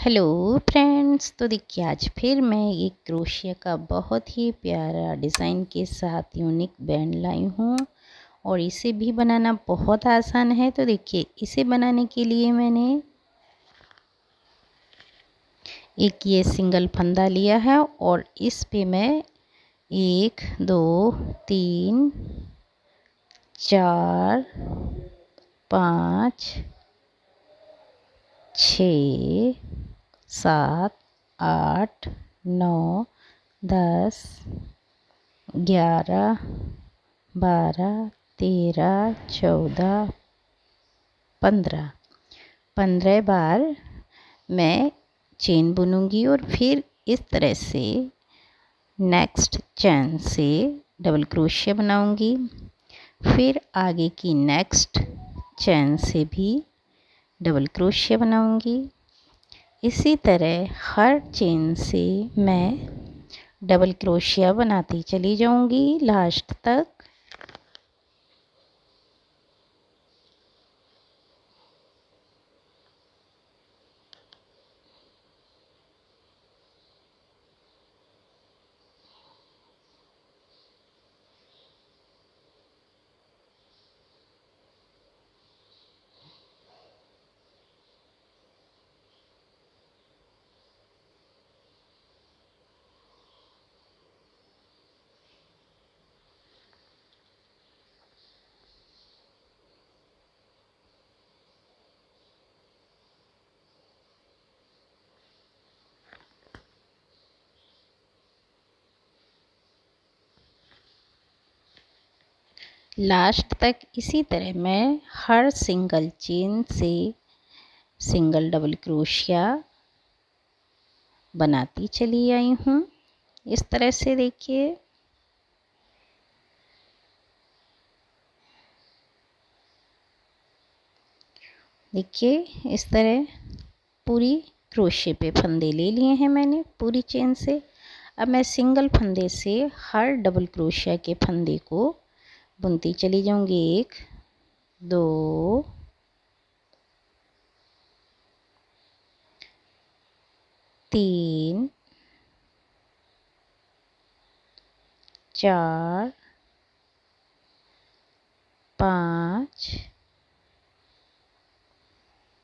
Hello friends, तो देखिए आज फिर मैं एक क्रोशिया का बहुत ही प्यारा डिज़ाइन के साथ यूनिक बैंड लाई हूँ और इसे भी बनाना बहुत आसान है। तो देखिए इसे बनाने के लिए मैंने एक ये सिंगल फंदा लिया है और इस पे मैं 1 2 3 4 5 6 7 8 9 10 11 12 13 14 15 बार मैं चेन बुनूंगी और फिर इस तरह से नेक्स्ट चेन से डबल क्रोशिया बनाऊंगी। फिर आगे की नेक्स्ट चेन से भी डबल क्रोशिया बनाऊंगी। इसी तरह हर चेन से मैं डबल क्रोशिया बनाती चली जाऊंगी लास्ट तक। लास्ट तक इसी तरह मैं हर सिंगल चेन से सिंगल डबल क्रोशिया बनाती चली आई हूँ। इस तरह से देखिए इस तरह पूरी क्रोशे पे फंदे ले लिए हैं मैंने पूरी चेन से। अब मैं सिंगल फंदे से हर डबल क्रोशिया के फंदे को बुनती चली जाऊंगी। 1 2 3 4 5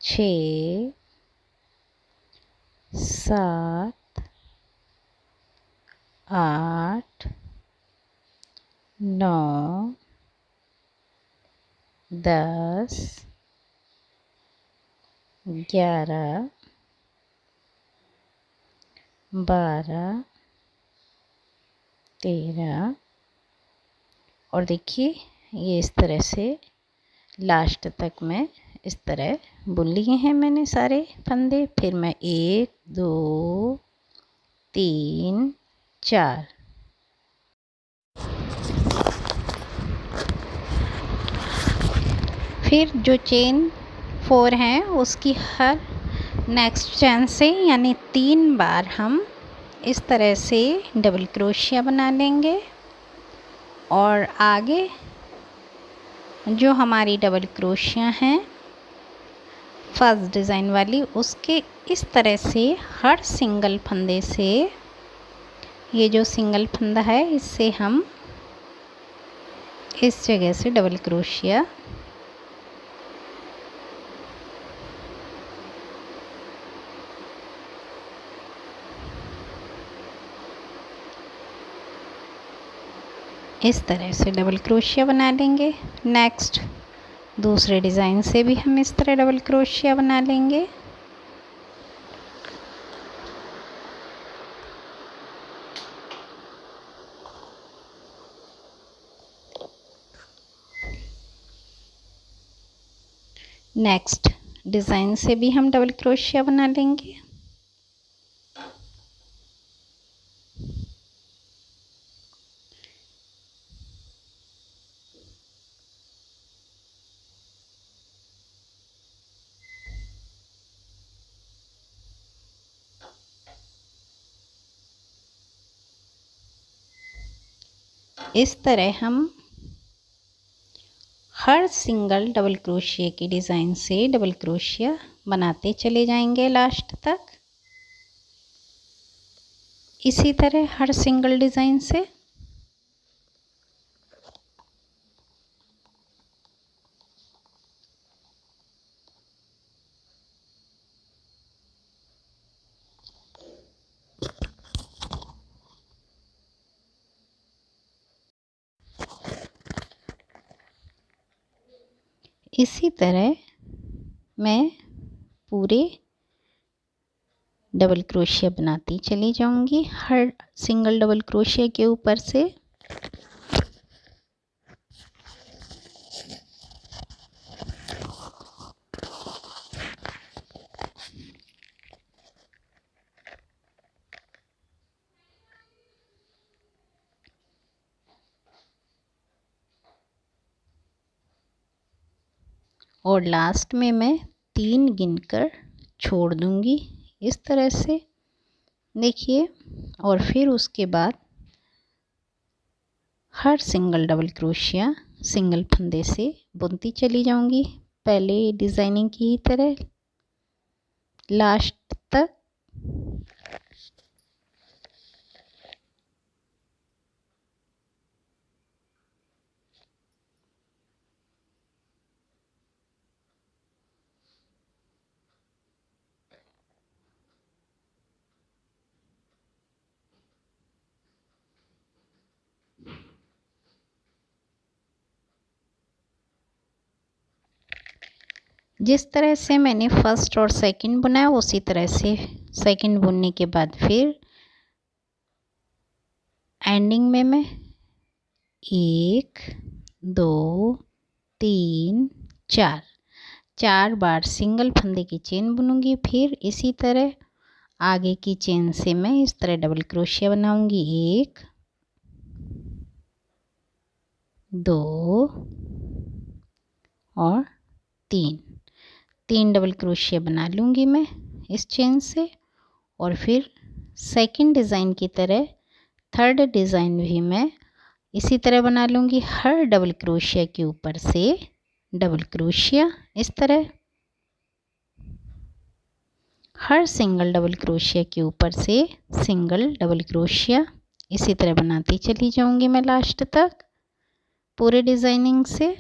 6 7 8 9 10 11 12 13 और देखिए ये इस तरह से लास्ट तक मैं इस तरह बुन लिए हैं मैंने सारे फंदे। फिर मैं 1 2 3 4 फिर जो चेन 4 है उसकी हर नेक्स्ट चेन से यानी 3 बार हम इस तरह से डबल क्रोशिया बना लेंगे और आगे जो हमारी डबल क्रोशिया हैं फर्स्ट डिज़ाइन वाली उसके इस तरह से हर सिंगल फंदे से ये जो सिंगल फंदा है इससे हम इस जगह से डबल क्रोशिया इस तरह से डबल क्रोशिया बना लेंगे। नेक्स्ट दूसरे डिज़ाइन से भी हम इस तरह डबल क्रोशिया बना लेंगे। नेक्स्ट डिज़ाइन से भी हम डबल क्रोशिया बना लेंगे। इस तरह हम हर सिंगल डबल क्रोशिया की डिज़ाइन से डबल क्रोशिया बनाते चले जाएंगे लास्ट तक। इसी तरह हर सिंगल डिज़ाइन से इसी तरह मैं पूरे डबल क्रोशिया बनाती चली जाऊंगी हर सिंगल डबल क्रोशिया के ऊपर से। और लास्ट में मैं 3 गिनकर छोड़ दूंगी इस तरह से, देखिए। और फिर उसके बाद हर सिंगल डबल क्रोशिया सिंगल फंदे से बुनती चली जाऊंगी पहले डिज़ाइनिंग की ही तरह लास्ट तक। जिस तरह से मैंने फर्स्ट और सेकंड बुना उसी तरह से सेकंड बुनने के बाद फिर एंडिंग में मैं 1 2 3 4 बार सिंगल फंदे की चेन बुनूंगी। फिर इसी तरह आगे की चेन से मैं इस तरह डबल क्रोशिया बनाऊंगी 1 2 और 3 डबल क्रोशिया बना लूँगी मैं इस चेन से। और फिर सेकंड डिज़ाइन की तरह थर्ड डिज़ाइन भी मैं इसी तरह बना लूँगी हर डबल क्रोशिया के ऊपर से डबल क्रोशिया इस तरह, हर सिंगल डबल क्रोशिया के ऊपर से सिंगल डबल क्रोशिया इसी तरह बनाती चली जाऊँगी मैं लास्ट तक पूरे डिज़ाइनिंग से।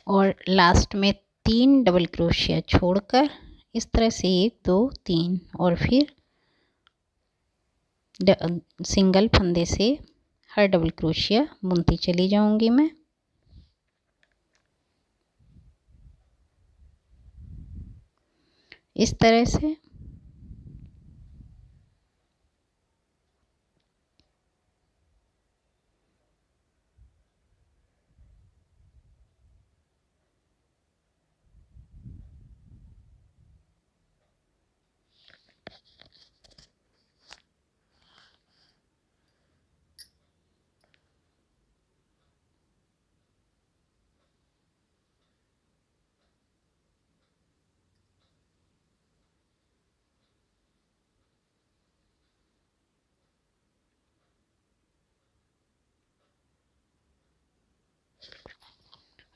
और लास्ट में 3 डबल क्रोशिया छोड़कर इस तरह से 1 2 3 और फिर सिंगल फंदे से हर डबल क्रोशिया बुनती चली जाऊंगी मैं। इस तरह से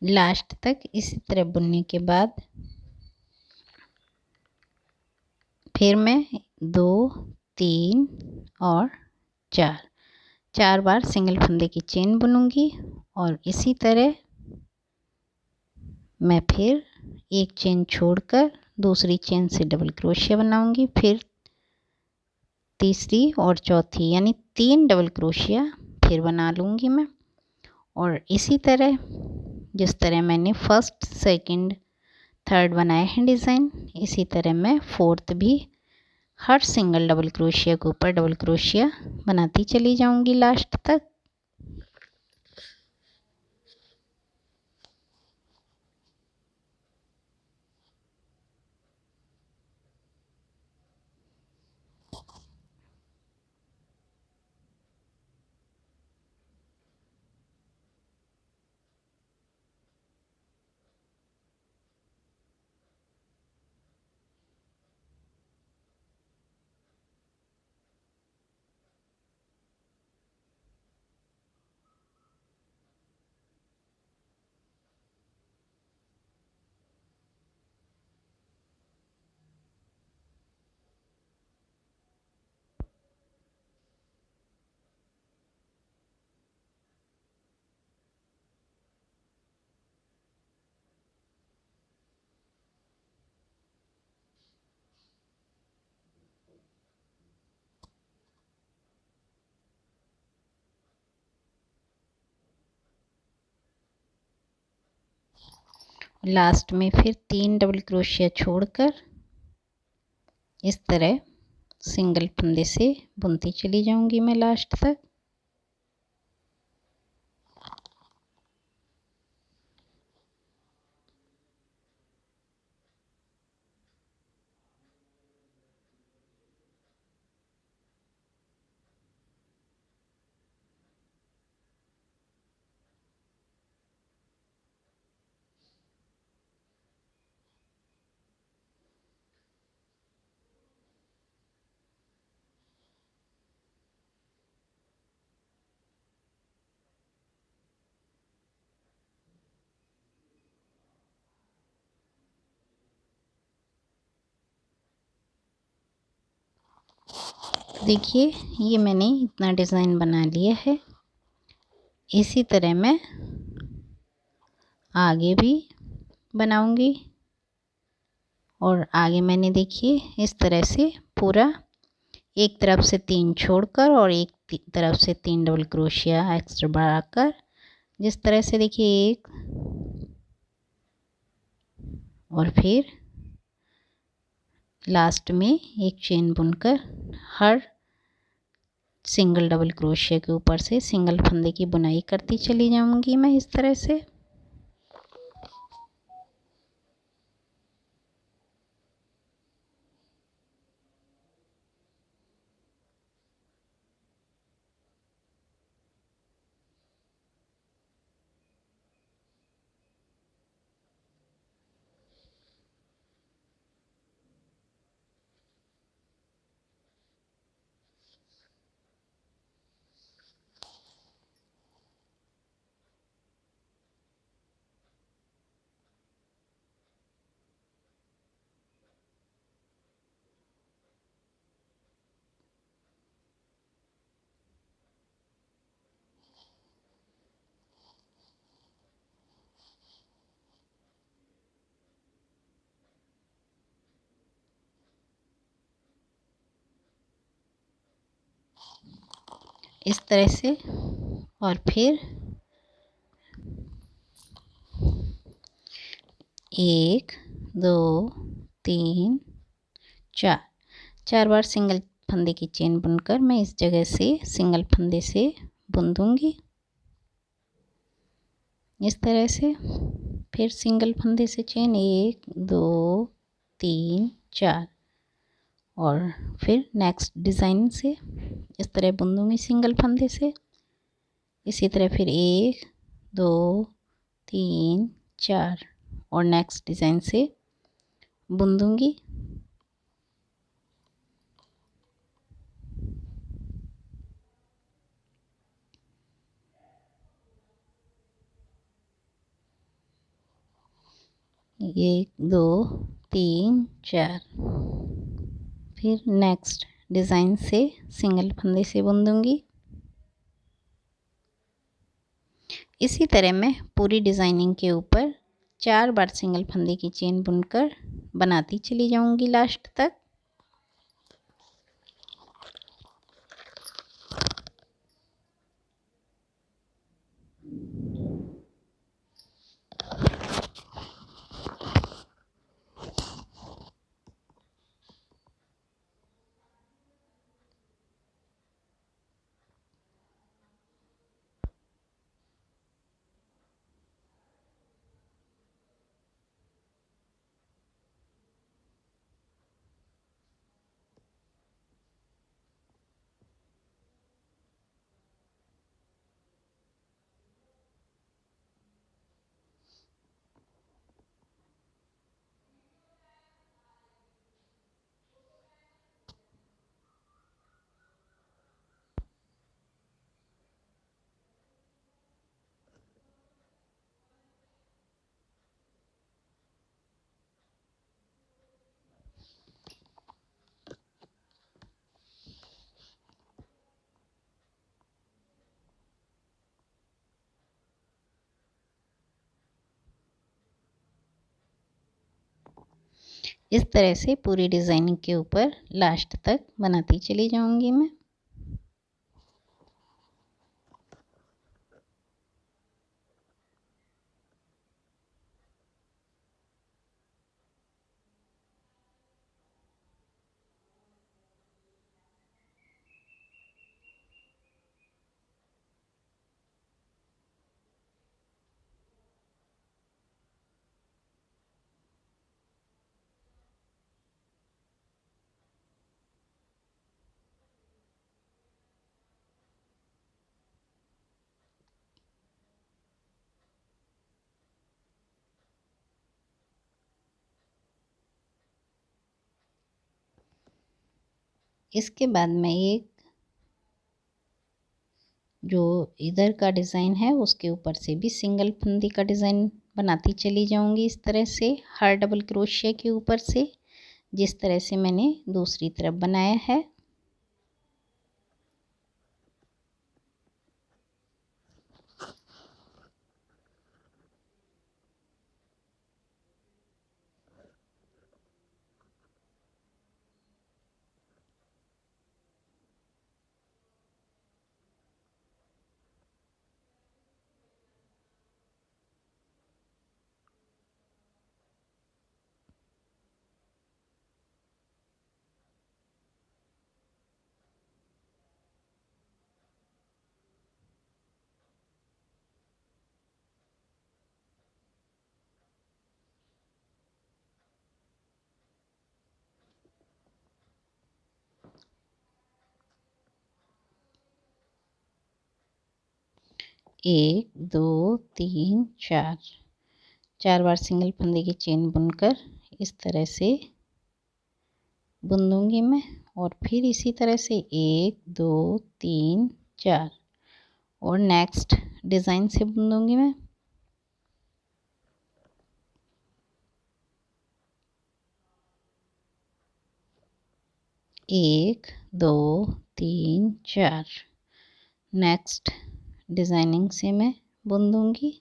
लास्ट तक इसी तरह बुनने के बाद फिर मैं 2 3 और 4 बार सिंगल फंदे की चेन बुनूंगी। और इसी तरह मैं फिर एक चेन छोड़कर दूसरी चेन से डबल क्रोशिया बनाऊंगी, फिर तीसरी और चौथी यानी 3 डबल क्रोशिया फिर बना लूँगी मैं। और इसी तरह जिस तरह मैंने फर्स्ट सेकंड थर्ड बनाए हैं डिज़ाइन, इसी तरह मैं फोर्थ भी हर सिंगल डबल क्रोशिया के ऊपर डबल क्रोशिया बनाती चली जाऊंगी लास्ट तक। लास्ट में फिर 3 डबल क्रोशिया छोड़कर इस तरह सिंगल फंदे से बुनती चली जाऊंगी मैं लास्ट तक। देखिए ये मैंने इतना डिज़ाइन बना लिया है। इसी तरह मैं आगे भी बनाऊंगी और आगे मैंने देखिए इस तरह से पूरा एक तरफ से 3 छोड़कर और एक तरफ से 3 डबल क्रोशिया एक्स्ट्रा बढ़ाकर, जिस तरह से देखिए एक और फिर लास्ट में एक चेन बुनकर हर सिंगल डबल क्रोशिया के ऊपर से सिंगल फंदे की बुनाई करती चली जाऊंगी मैं इस तरह से। इस तरह से और फिर 1 2 3 4 बार सिंगल फंदे की चेन बुनकर मैं इस जगह से सिंगल फंदे से बुन दूंगी इस तरह से। फिर सिंगल फंदे से चेन 1 2 3 4 और फिर नेक्स्ट डिज़ाइन से इस तरह बुन दूंगी सिंगल फंदे से। इसी तरह फिर 1 2 3 4 और नेक्स्ट डिज़ाइन से बुन दूंगी। एक दो तीन चार, फिर नेक्स्ट डिज़ाइन से सिंगल फंदे से बुन दूंगी। इसी तरह मैं पूरी डिज़ाइनिंग के ऊपर 4 बार सिंगल फंदे की चेन बुनकर बनाती चली जाऊंगी लास्ट तक। इस तरह से पूरी डिज़ाइनिंग के ऊपर लास्ट तक बनाती चली जाऊंगी मैं। इसके बाद मैं एक जो इधर का डिज़ाइन है उसके ऊपर से भी सिंगल फंदी का डिज़ाइन बनाती चली जाऊंगी इस तरह से, हर डबल क्रोशिया के ऊपर से, जिस तरह से मैंने दूसरी तरफ बनाया है। एक दो तीन चार, 4 बार सिंगल फंदे की चेन बुनकर इस तरह से बुन दूंगी मैं, और फिर इसी तरह से 1 2 3 4 और नेक्स्ट डिज़ाइन से बुन दूंगी मैं। एक दो तीन चार, नेक्स्ट डिज़ाइनिंग से मैं बुन दूंगी।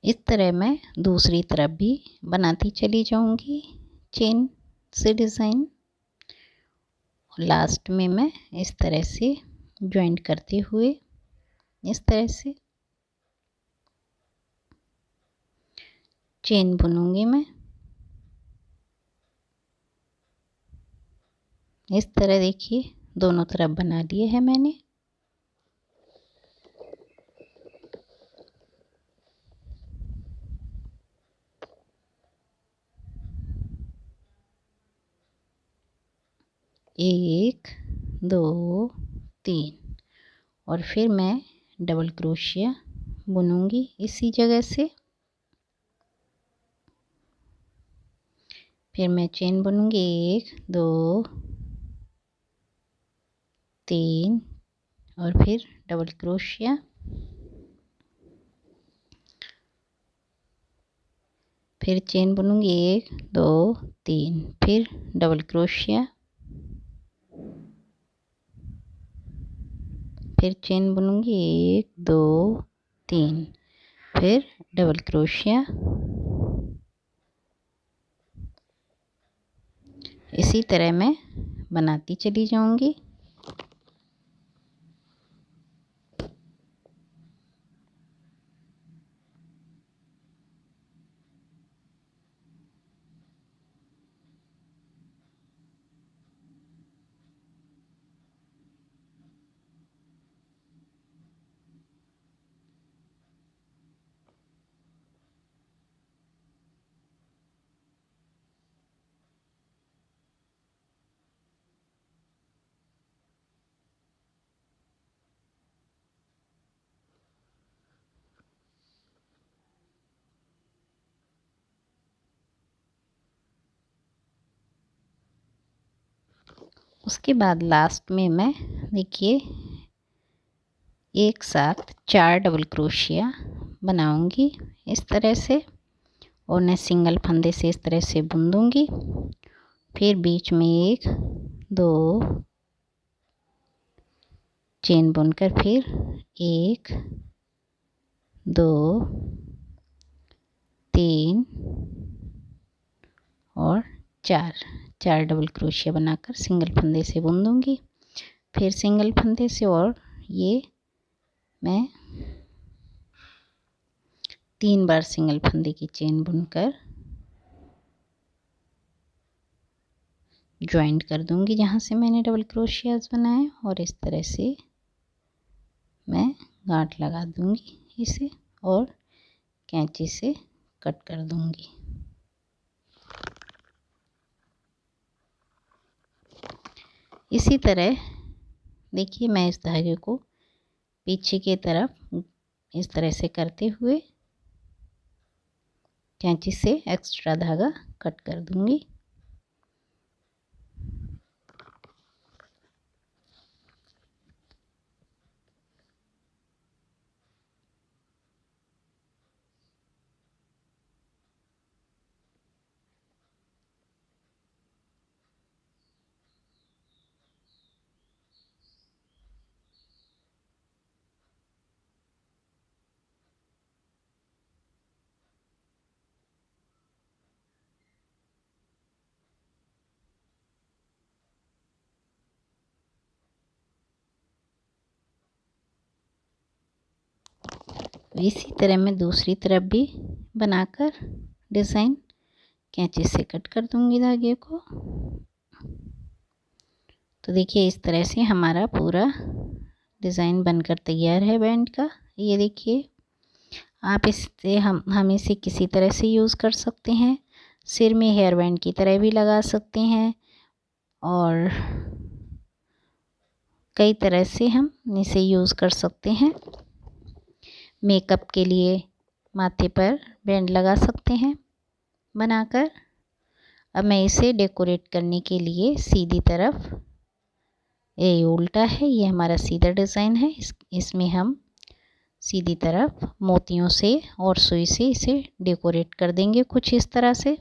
इस तरह मैं दूसरी तरफ भी बनाती चली जाऊंगी चेन से डिज़ाइन, और लास्ट में मैं इस तरह से जॉइंट करते हुए इस तरह से चेन बुनूंगी मैं। इस तरह देखिए दोनों तरफ बना लिए हैं मैंने। एक, दो, तीन, और फिर मैं डबल क्रोशिया बुनूंगी इसी जगह से। फिर मैं चेन बुनूंगी, एक, दो, तीन, और फिर डबल क्रोशिया। फिर चेन बुनूंगी, एक, दो, तीन, फिर डबल क्रोशिया। फिर चेन बुनूंगी, एक, दो, तीन, फिर डबल क्रोशिया। इसी तरह मैं बनाती चली जाऊंगी। उसके बाद लास्ट में मैं देखिए एक साथ 4 डबल क्रोशिया बनाऊंगी इस तरह से, और मैं सिंगल फंदे से इस तरह से बुन दूंगी। फिर बीच में एक, दो चेन बुनकर फिर एक, दो, तीन और चार डबल क्रोशिया बनाकर सिंगल फंदे से बुन दूंगी। फिर सिंगल फंदे से, और ये मैं 3 बार सिंगल फंदे की चेन बुनकर ज्वाइंट कर दूंगी जहाँ से मैंने डबल क्रोशियाज बनाए, और इस तरह से मैं गांठ लगा दूंगी इसे और कैंची से कट कर दूंगी। इसी तरह देखिए मैं इस धागे को पीछे की तरफ इस तरह से करते हुए कैंची से एक्स्ट्रा धागा कट कर दूंगी। इसी तरह मैं दूसरी तरफ भी बनाकर डिज़ाइन कैंची से कट कर दूंगी धागे को। तो देखिए इस तरह से हमारा पूरा डिज़ाइन बनकर तैयार है बैंड का। ये देखिए आप इससे हम इसे किसी तरह से यूज़ कर सकते हैं, सिर में हेयर बैंड की तरह भी लगा सकते हैं, और कई तरह से हम इसे यूज़ कर सकते हैं। मेकअप के लिए माथे पर बैंड लगा सकते हैं बनाकर। अब मैं इसे डेकोरेट करने के लिए सीधी तरफ, ये उल्टा है, ये हमारा सीधा डिज़ाइन है, इसमें हम सीधी तरफ मोतियों से और सुई से इसे डेकोरेट कर देंगे कुछ इस तरह से।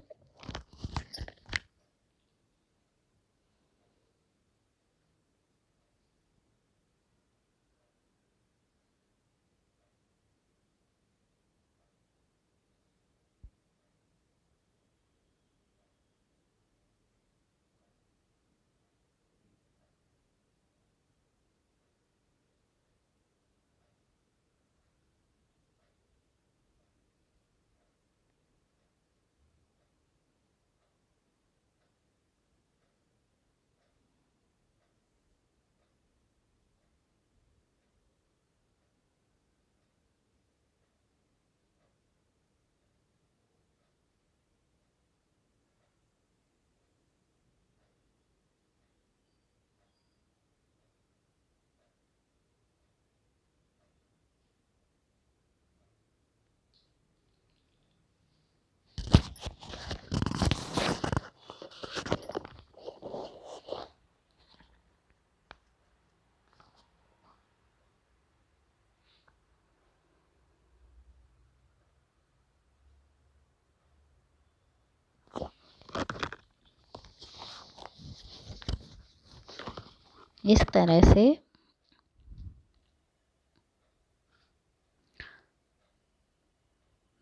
इस तरह से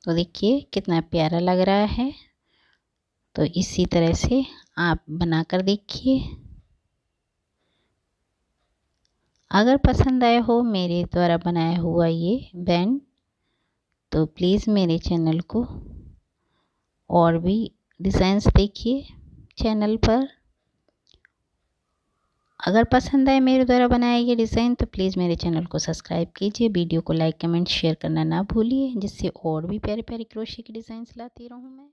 तो देखिए कितना प्यारा लग रहा है। तो इसी तरह से आप बनाकर देखिए। अगर पसंद आया हो मेरे द्वारा बनाया हुआ ये बैंड तो प्लीज़ मेरे चैनल को और भी डिज़ाइंस देखिए चैनल पर। अगर पसंद आए मेरे द्वारा बनाया ये डिज़ाइन तो प्लीज़ मेरे चैनल को सब्सक्राइब कीजिए। वीडियो को लाइक कमेंट शेयर करना ना भूलिए, जिससे और भी प्यारे प्यारे क्रोशे की डिज़ाइंस लाती रहूँ मैं।